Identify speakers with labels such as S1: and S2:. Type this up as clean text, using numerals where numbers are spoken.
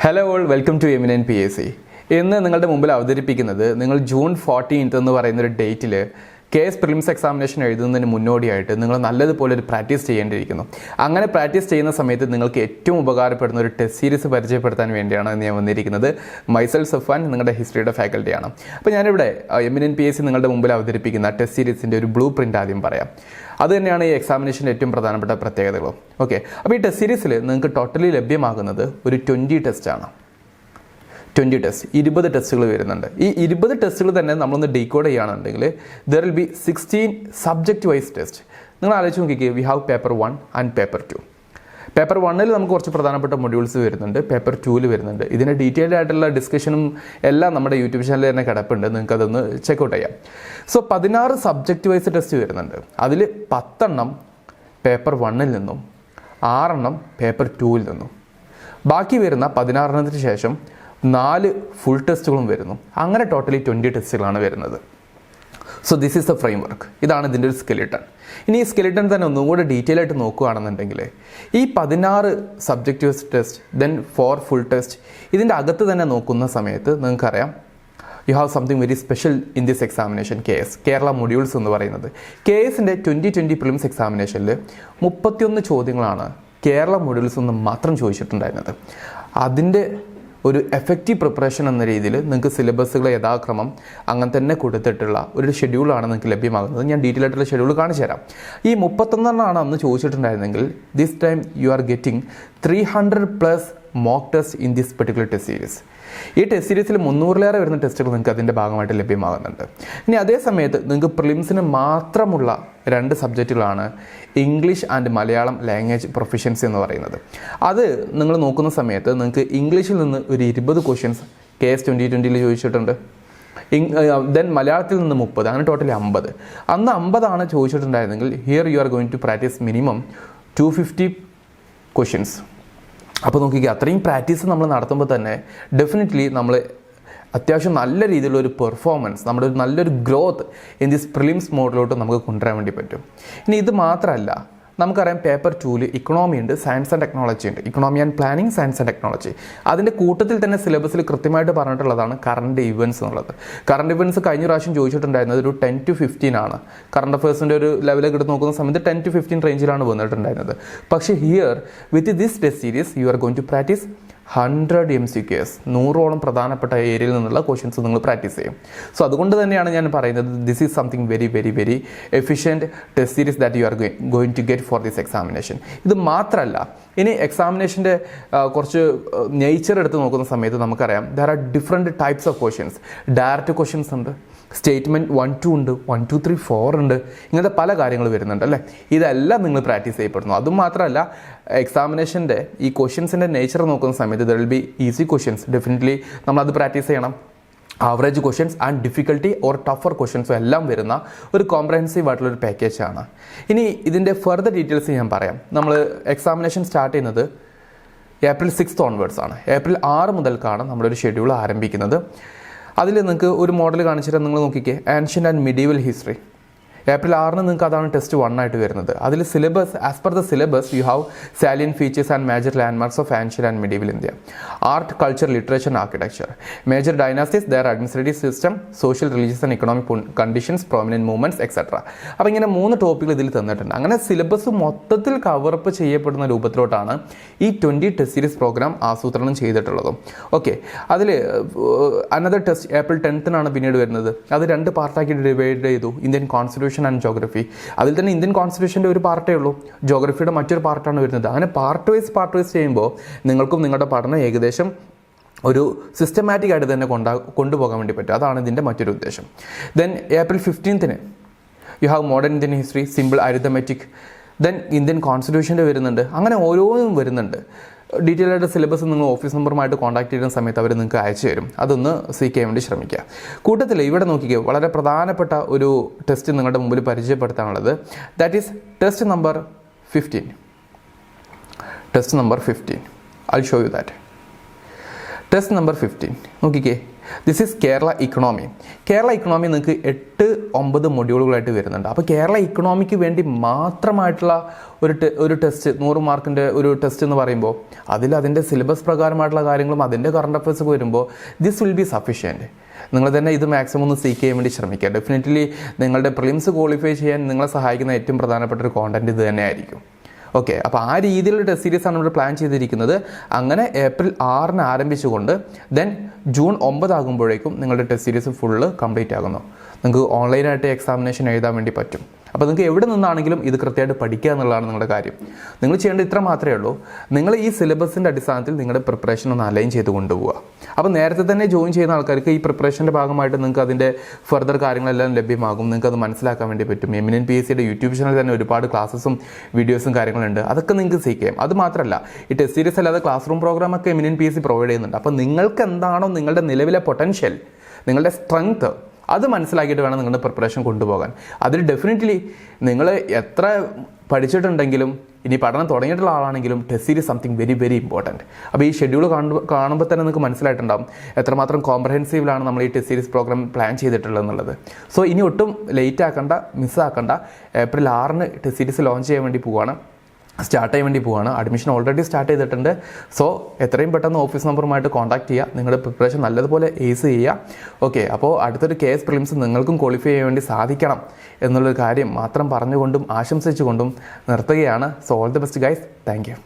S1: Hello all, welcome to eminent PSC. ഇന്ന് നിങ്ങളുടെ മുമ്പിൽ അവതരിപ്പിക്കുന്നത് നിങ്ങൾ ജൂൺ 14 എന്ന് പറയുന്ന ഒരു ഡേറ്റിൽ KS പ്രിലിംസ് എക്സാമിനേഷൻ എഴുതുന്നതിന് മുന്നോടിയായിട്ട് നിങ്ങൾ നല്ലതുപോലെ ഒരു പ്രാക്ടീസ് ചെയ്യേണ്ടിയിരിക്കുന്നു. അങ്ങനെ പ്രാക്ടീസ് ചെയ്യുന്ന സമയത്ത് നിങ്ങൾക്ക് ഏറ്റവും ഉപകാരപ്പെടുന്ന ഒരു ടെസ്റ്റ് സീരീസ് പരിചയപ്പെടുത്താൻ വേണ്ടിയാണ് ഞാൻ വന്നിരിക്കുന്നത്. മൈസെൽ സഫാൻ നിങ്ങളുടെ ഹിസ്റ്ററിയുടെ ഫാക്കൽറ്റിയാണ്. അപ്പോൾ ഞാനിവിടെ എമിനന്റ് PSC നിങ്ങളുടെ മുമ്പിൽ അവതരിപ്പിക്കുന്ന ടെസ്റ്റ് സീരീസിൻ്റെ ഒരു ബ്ലൂ പ്രിൻ്റ് ആദ്യം പറയാം. അത് തന്നെയാണ് ഈ എക്സാമിനേഷൻ്റെ ഏറ്റവും പ്രധാനപ്പെട്ട പ്രത്യേകതകളും. ഓക്കെ, അപ്പോൾ ഈ ടെസ്റ്റ് സീരീസിൽ നിങ്ങൾക്ക് ടോട്ടലി ലഭ്യമാകുന്നത് ഒരു 20 ടെസ്റ്റാണ്. 20 ടെസ്റ്റ്, 20 ടെസ്റ്റുകൾ വരുന്നുണ്ട്. ഈ 20 ടെസ്റ്റുകൾ തന്നെ നമ്മളൊന്ന് ഡീകോഡ് ചെയ്യുകയാണെന്നുണ്ടെങ്കിൽ there will be 16 subject vice test. നിങ്ങൾ ആലോചിച്ച് നോക്കിക്കേ, we have paper 1 and paper 2. Paper 1 നമുക്ക് കുറച്ച് പ്രധാനപ്പെട്ട മൊഡ്യൂൾസ് വരുന്നുണ്ട്, പേപ്പർ 2 വരുന്നുണ്ട്. ഇതിൻ്റെ ഡീറ്റെയിൽഡ് ആയിട്ടുള്ള ഡിസ്കഷനും എല്ലാം നമ്മുടെ യൂട്യൂബ് ചാനലിൽ തന്നെ കിടപ്പുണ്ട്, നിങ്ങൾക്ക് അതൊന്ന് ചെക്കൗട്ട് ചെയ്യാം. സോ 16 സബ്ജക്റ്റ് വൈസ് ടെസ്റ്റ് വരുന്നുണ്ട്. അതിൽ 10 പേപ്പർ 1 നിന്നും 6 പേപ്പർ 2 നിന്നും, ബാക്കി വരുന്ന 16 ശേഷം 4 ഫുൾ ടെസ്റ്റുകളും വരുന്നു. അങ്ങനെ ടോട്ടലി 20 ടെസ്റ്റുകളാണ് വരുന്നത്. So this is the frame work. ഇതാണ് ഇതിൻ്റെ ഒരു സ്കെലിട്ടൺ. ഇനി ഈ സ്കെലിട്ടൺ തന്നെ ഒന്നും കൂടെ ഡീറ്റെയിൽ ആയിട്ട് നോക്കുകയാണെന്നുണ്ടെങ്കിൽ ഈ 16 subject vice test, then 4 full test, ഇതിൻ്റെ അകത്ത് തന്നെ നോക്കുന്ന സമയത്ത് നിങ്ങൾക്കറിയാം you have something very special in this examination. Kerala modules എന്ന് പറയുന്നത് KSൻ്റെ 2020 പ്രിലിംസ് എക്സാമിനേഷനിൽ 31 ചോദ്യങ്ങളാണ് കേരള മൊഡ്യൂൾസ് നിന്ന് മാത്രം ചോദിച്ചിട്ടുണ്ടായിരുന്നത്. അതിൻ്റെ ഒരു എഫക്റ്റീവ് പ്രിപ്പറേഷൻ എന്ന രീതിയിൽ നിങ്ങൾക്ക് സിലബസുകൾ യഥാക്രമം അങ്ങനെ തന്നെ കൊടുത്തിട്ടുള്ള ഒരു ഷെഡ്യൂളാണ് നിങ്ങൾക്ക് ലഭ്യമാകുന്നത്. ഞാൻ ഡീറ്റെയിൽ ആയിട്ടുള്ള ഷെഡ്യൂൾ കാണിച്ചു തരാം. ഈ 31 അന്ന് ചോദിച്ചിട്ടുണ്ടായിരുന്നെങ്കിൽ this time you are getting 300+ mock test in this particular test series. ഈ ടെസ്റ്റ് സീരീസിൽ 300-ലേറെ വരുന്ന ടെസ്റ്റുകൾ നിങ്ങൾക്ക് അതിൻ്റെ ഭാഗമായിട്ട് ലഭ്യമാകുന്നുണ്ട്. ഇനി അതേ സമയത്ത് നിങ്ങൾക്ക് പ്രിലിംസിന് മാത്രമുള്ള 2 സബ്ജക്റ്റുകളാണ് English and Malayalam language proficiency എന്ന് പറയുന്നത്. അത് നിങ്ങൾ നോക്കുന്ന സമയത്ത് നിങ്ങൾക്ക് ഇംഗ്ലീഷിൽ നിന്ന് ഒരു 20 ക്വസ്റ്റ്യൻസ് KS 2020 ചോദിച്ചിട്ടുണ്ട്. ദെൻ മലയാളത്തിൽ നിന്ന് 30, അങ്ങനെ ടോട്ടലി 50. അന്ന് 50 ചോദിച്ചിട്ടുണ്ടായിരുന്നെങ്കിൽ here you are going to practice minimum 250 questions. അപ്പോൾ നോക്കിക്കുക, അത്രയും പ്രാക്ടീസ് നമ്മൾ നടത്തുമ്പോൾ തന്നെ ഡെഫിനറ്റ്ലി നമ്മൾ അത്യാവശ്യം നല്ല രീതിയിലുള്ള ഒരു പെർഫോമൻസ്, നമ്മുടെ ഒരു നല്ലൊരു ഗ്രോത്ത് ഇൻ ദിസ് പ്രിലിംസ് മോഡിലോട്ട് നമുക്ക് കൊണ്ടുവരാൻ വേണ്ടി പറ്റും. ഇനി ഇത് മാത്രമല്ല, നമുക്കറിയാം പേപ്പർ 2 ഇക്കണോമി ഉണ്ട്, സയൻസ് ആൻഡ് ടെക്നോളജി ഉണ്ട്. Economy and planning, science and technology. അതിൻ്റെ കൂട്ടത്തിൽ തന്നെ സിലബസിൽ കൃത്യമായിട്ട് പറഞ്ഞിട്ടുള്ളതാണ് കറണ്ട് ഇവൻറ്റ്സ് എന്നുള്ളത്. കറണ്ട് ഇവൻറ്റ്സ് കഴിഞ്ഞ പ്രാവശ്യം ചോദിച്ചിട്ടുണ്ടായിരുന്നത് ഒരു 10 to 15 ആണ്. കറണ്ട് അഫയേഴ്സിൻ്റെ ഒരു ലെവലൊക്കെ എടുത്ത് നോക്കുന്ന സമയത്ത് 10 to 15 റേഞ്ചിലാണ് വന്നിട്ടുണ്ടായിരുന്നത്. പക്ഷേ here with this test series you are going to practise 100 MCQs, 100ഓളം പ്രധാനപ്പെട്ട ഏരിയയിൽ നിന്നുള്ള ക്വസ്റ്റ്യൻസ് നിങ്ങൾ പ്രാക്ടീസ് ചെയ്യും. സോ അതുകൊണ്ട് തന്നെയാണ് ഞാൻ പറയുന്നത് this is something very very very efficient test series that you are going to get for this examination. ഇത് മാത്രമല്ല, ഇനി എക്സാമിനേഷൻ്റെ കുറച്ച് നേച്ചർ എടുത്ത് നോക്കുന്ന സമയത്ത് നമുക്കറിയാം there are different types of questions. Direct questions ഉണ്ട്, സ്റ്റേറ്റ്മെൻറ്റ് 1, 2 ഉണ്ട്, 1, 2, 3, 4 ഉണ്ട്. ഇങ്ങനത്തെ പല കാര്യങ്ങൾ വരുന്നുണ്ട് അല്ലേ. ഇതെല്ലാം നിങ്ങൾ പ്രാക്ടീസ് ചെയ്യപ്പെടുന്നു. അതുമാത്രമല്ല, എക്സാമിനേഷൻ്റെ ഈ ക്വസ്റ്റ്യൻസിൻ്റെ നേച്ചർ നോക്കുന്ന സമയത്ത് there will be easy questions. Definitely നമ്മളത് പ്രാക്ടീസ് ചെയ്യണം. Average questions and difficulty or tougher ക്വസ്റ്റ്യൻസും എല്ലാം വരുന്ന ഒരു കോംപ്രഹെൻസീവ് ആയിട്ടുള്ളൊരു പാക്കേജാണ്. ഇനി ഇതിൻ്റെ ഫർദർ ഡീറ്റെയിൽസ് ഞാൻ പറയാം. നമ്മൾ എക്സാമിനേഷൻ സ്റ്റാർട്ട് ചെയ്യുന്നത് April 6 ഓൺവേർഡ്സ് ആണ്. April 6 മുതൽക്കാണ് നമ്മുടെ ഒരു ഷെഡ്യൂൾ ആരംഭിക്കുന്നത്. അതിൽ നിങ്ങൾക്ക് ഒരു മോഡൽ കാണിച്ചിട്ട് നിങ്ങൾ നോക്കിക്കേ, ancient and medieval history. April 6 നിങ്ങൾക്ക് അതാണ് ടെസ്റ്റ് 1 ആയിട്ട് വരുന്നത്. അതിൽ syllabus, as per the syllabus you have salient features and major landmarks of ancient and medieval India, art, culture, literature and architecture, major dynasties, their administrative system, social, religious and economic conditions, prominent movements etcetera. അപ്പോൾ ഇങ്ങനെ 3 ടോപ്പികൾ ഇതിൽ തന്നിട്ടുണ്ട്. അങ്ങനെ syllabus മൊത്തത്തിൽ cover up ചെയ്യപ്പെടുന്ന രൂപത്തിലോട്ടാണ് ഈ 20 test series programme ആസൂത്രണം ചെയ്തിട്ടുള്ളതും. Okay, അതിൽ അനദർ ടെസ്റ്റ് April 10 പിന്നീട് വരുന്നത്. അത് 2 പാർട്ടാക്കി ഡിവൈഡ് ചെയ്തു, ഇന്ത്യൻ കോൺസ്റ്റിറ്റ്യൂഷൻ ആൻഡ് ജോഗ്രഫി. അതിൽ തന്നെ ഇന്ത്യൻ കോൺസ്റ്റിറ്റ്യൂഷൻ്റെ ഒരു പാർട്ടേ ഉള്ളൂ, ജോഗ്രഫിയുടെ മറ്റൊരു പാർട്ടാണ് വരുന്നത്. അങ്ങനെ പാർട്ട് വൈസ് ചെയ്യുമ്പോൾ നിങ്ങൾക്കും നിങ്ങളുടെ പഠനം ഏകദേശം ഒരു സിസ്റ്റമാറ്റിക് ആയിട്ട് തന്നെ കൊണ്ടുപോകാൻ വേണ്ടി പറ്റും. അതാണ് ഇതിൻ്റെ മറ്റൊരു ഉദ്ദേശം. Then April 15 you have modern Indian history, simple arithmetic, then Indian കോൺസ്റ്റിറ്റ്യൂഷൻ്റെ വരുന്നുണ്ട്. അങ്ങനെ ഓരോന്നും വരുന്നുണ്ട്. ഡീറ്റെയിൽ ആയിട്ട് സിലബസ് നിങ്ങൾ ഓഫീസ് നമ്പറുമായിട്ട് കോൺടാക്ട് ചെയ്യുന്ന സമയത്ത് അവർ നിങ്ങൾക്ക് അയച്ചു തരും. അതൊന്ന് സീക്കാൻ വേണ്ടി ശ്രമിക്കുക. കൂട്ടത്തിൽ ഇവിടെ നോക്കിക്കുക, വളരെ പ്രധാനപ്പെട്ട ഒരു ടെസ്റ്റ് നിങ്ങളുടെ മുമ്പിൽ പരിചയപ്പെടുത്താനുള്ളത്. That is test number 15. Test number 15 I show you that. Test number 15 നോക്കിക്കേ, this is Kerala economy. Kerala economy നിങ്ങൾക്ക് 8-9 മൊഡ്യൂളുകളായിട്ട് വരുന്നുണ്ട്. അപ്പോൾ കേരള ഇക്കണോമിക്ക് വേണ്ടി മാത്രമായിട്ടുള്ള ഒരു ടെസ്റ്റ് 100 മാർക്കിൻ്റെ ഒരു ടെസ്റ്റ് എന്ന് പറയുമ്പോൾ അതിൻ്റെ സിലബസ് പ്രകാരമായിട്ടുള്ള കാര്യങ്ങളും അതിൻ്റെ കറണ്ട് അഫയേഴ്സൊക്കെ വരുമ്പോൾ ദിസ് വിൽ ബി സഫീഷ്യൻറ്റ്. നിങ്ങൾ തന്നെ ഇത് മാക്സിമം ഒന്ന് സീക്ക് ചെയ്യാൻ വേണ്ടി ശ്രമിക്കുക. ഡെഫിനറ്റ്ലി നിങ്ങളുടെ പ്രിലിംസ് ക്വാളിഫൈ ചെയ്യാൻ നിങ്ങളെ സഹായിക്കുന്ന ഏറ്റവും പ്രധാനപ്പെട്ട ഒരു കോണ്ടന്റ് ഇത് തന്നെ ആയിരിക്കും. ഓക്കെ, അപ്പോൾ ആ രീതിയിലുള്ള ടെസ്റ്റ് സീരീസാണ് നമ്മൾ പ്ലാൻ ചെയ്തിരിക്കുന്നത്. അങ്ങനെ ഏപ്രിൽ 6 ആരംഭിച്ചുകൊണ്ട് ദെൻ ജൂൺ 9 ആകുമ്പോഴേക്കും നിങ്ങളുടെ ടെസ്റ്റ് സീരീസ് ഫുള്ള് കംപ്ലീറ്റ് ആകുന്നു. നിങ്ങൾക്ക് ഓൺലൈനായിട്ട് എക്സാമിനേഷൻ എഴുതാൻ വേണ്ടി പറ്റും. അപ്പോൾ നിങ്ങൾക്ക് എവിടെ നിന്നാണെങ്കിലും ഇത് കൃത്യമായിട്ട് പഠിക്കുക എന്നുള്ളതാണ് നിങ്ങളുടെ കാര്യം. നിങ്ങൾ ചെയ്യേണ്ടത് ഇത്ര മാത്രമേ ഉള്ളൂ. നിങ്ങൾ ഈ സിലബസിൻ്റെ അടിസ്ഥാനത്തിൽ നിങ്ങളുടെ പ്രിപ്പറേഷൻ ഒന്ന് അലൈൻ ചെയ്ത് കൊണ്ടുപോവുക. അപ്പോൾ നേരത്തെ തന്നെ ജോയിൻ ചെയ്യുന്ന ആൾക്കാർക്ക് ഈ പ്രിപ്പറേഷൻ്റെ ഭാഗമായിട്ട് നിങ്ങൾക്ക് അതിൻ്റെ ഫർദർ കാര്യങ്ങളെല്ലാം ലഭ്യമാകും. നിങ്ങൾക്ക് അത് മനസ്സിലാക്കാൻ വേണ്ടി പറ്റും. എമിനൻറ്റ് PSCയുടെ യൂട്യൂബ് ചാനലിൽ തന്നെ ഒരുപാട് ക്ലാസ്സും വീഡിയോസും കാര്യങ്ങളുണ്ട്. അതൊക്കെ നിങ്ങൾക്ക് സീക്ക് ചെയ്യാം. അത് മാത്രമല്ല, ഈ ടെസ്റ്റ് സീരീസ് അല്ലാതെ ക്ലാസ് റൂം പ്രോഗ്രാമൊക്കെ എമിനൻറ്റ് PSC പ്രൊവൈഡ് ചെയ്യുന്നുണ്ട്. അപ്പോൾ നിങ്ങൾക്ക് എന്താണോ നിങ്ങളുടെ നിലവിലെ പൊട്ടൻഷ്യൽ, നിങ്ങളുടെ സ്ട്രെങ്ത്, അത് മനസ്സിലാക്കിയിട്ട് വേണം നിങ്ങളുടെ പ്രിപ്പറേഷൻ കൊണ്ടുപോകാൻ. അതിൽ ഡെഫിനറ്റ്ലി നിങ്ങൾ എത്ര പഠിച്ചിട്ടുണ്ടെങ്കിലും ഇനി പഠനം തുടങ്ങിയിട്ടുള്ള ആളാണെങ്കിലും test series something very very important. അപ്പോൾ ഈ ഷെഡ്യൂൾ കാണുമ്പോൾ തന്നെ നിങ്ങൾക്ക് മനസ്സിലായിട്ടുണ്ടാകും എത്രമാത്രം കോംപ്രഹെൻസീവിലാണ് നമ്മൾ ഈ ടെസ്റ്റ് സീരീസ് പ്രോഗ്രാം പ്ലാൻ ചെയ്തിട്ടുള്ളത് എന്നുള്ളത്. സോ ഇനി ഒട്ടും ലേറ്റ് ആക്കണ്ട, മിസ്സാക്കണ്ട. ഏപ്രിൽ 6 ടെസ്റ്റ് സീരീസ് ലോഞ്ച് ചെയ്യാൻ വേണ്ടി സ്റ്റാർട്ട് ചെയ്യാൻ വേണ്ടി പോവുകയാണ്. അഡ്മിഷൻ ഓൾറെഡി സ്റ്റാർട്ട് ചെയ്തിട്ടുണ്ട്. സോ എത്രയും പെട്ടെന്ന് ഓഫീസ് നമ്പറുമായിട്ട് കോൺടാക്ട് ചെയ്യുക. നിങ്ങളുടെ പ്രിപ്പറേഷൻ നല്ലതുപോലെ ഏസ് ചെയ്യുക. ഓക്കെ, അപ്പോൾ അടുത്തൊരു KS പ്രിലിംസ് നിങ്ങൾക്കും ക്വാളിഫൈ ചെയ്യാൻ വേണ്ടി സാധിക്കണം എന്നുള്ളൊരു കാര്യം മാത്രം പറഞ്ഞുകൊണ്ടും ആശംസിച്ചുകൊണ്ടും നിർത്തുകയാണ്. So all the best guys. Thank you.